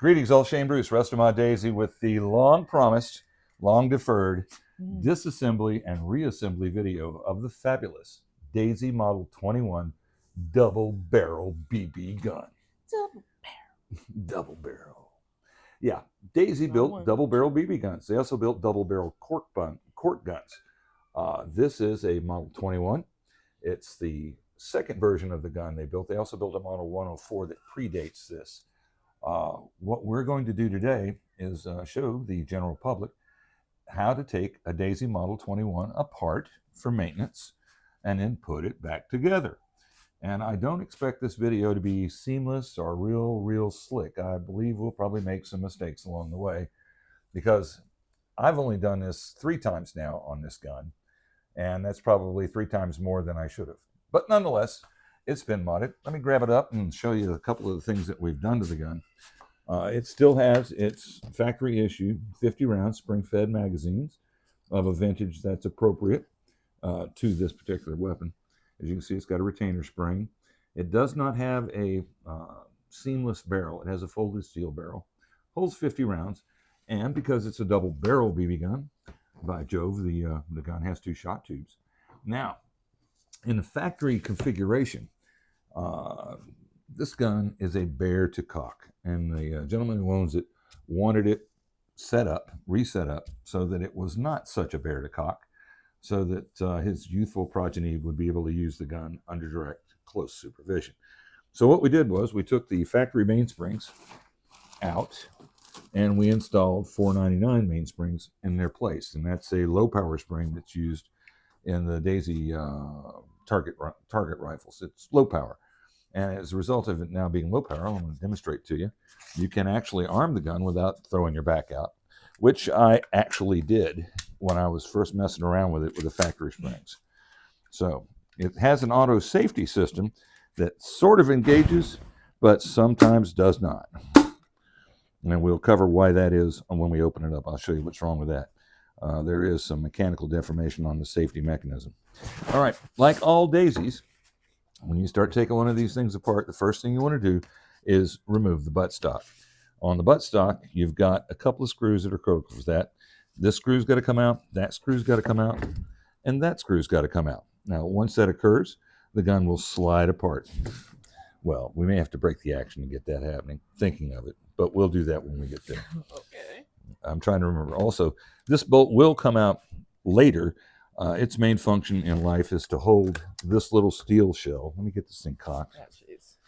Greetings, all. Shane Bruce, Restomod Daisy, with the long-promised, long-deferred disassembly and reassembly video of the fabulous Daisy Model 21 double-barrel BB gun. Double barrel. Double barrel. Yeah, Daisy built double-barrel BB guns. They also built double-barrel cork guns. This is a Model 21. It's the second version of the gun they built. They also built a Model 104 that predates this. What we're going to do today is show the general public how to take a Daisy Model 21 apart for maintenance and then put it back together. And I don't expect this video to be seamless or real slick. I believe we'll probably make some mistakes along the way, because I've only done this 3 times now on this gun, and that's probably 3 times more than I should have. But nonetheless, it's been modded. Let me grab it up and show you a couple of the things that we've done to the gun. It still has its factory issue 50 round spring-fed magazines of a vintage that's appropriate to this particular weapon. As you can see, it's got a retainer spring. It does not have a seamless barrel. It has a folded steel barrel. Holds 50 rounds. And because it's a double barrel BB gun, by Jove, the gun has 2 shot tubes. Now, in the factory configuration, this gun is a bear to cock, and the gentleman who owns it wanted it reset up, so that it was not such a bear to cock, so that his youthful progeny would be able to use the gun under direct, close supervision. So what we did was we took the factory mainsprings out, and we installed 499 mainsprings in their place, and that's a low power spring that's used in the Daisy target rifles. It's low power, and as a result of it now being low power, I'm going to demonstrate to you. You can actually arm the gun without throwing your back out, which I actually did when I was first messing around with it with the factory springs. So it has an auto safety system that sort of engages, but sometimes does not. And we'll cover why that is when we open it up. I'll show you what's wrong with that. There is some mechanical deformation on the safety mechanism. All right, like all Daisies, when you start taking one of these things apart, the first thing you want to do is remove the buttstock. On the buttstock, you've got a couple of screws that are critical for that. This screw's got to come out, that screw's got to come out, and that screw's got to come out. Now, once that occurs, the gun will slide apart. Well, we may have to break the action to get that happening, thinking of it, but we'll do that when we get there. Okay. I'm trying to remember. Also, this bolt will come out later. Its main function in life is to hold this little steel shell. Let me get this thing cocked.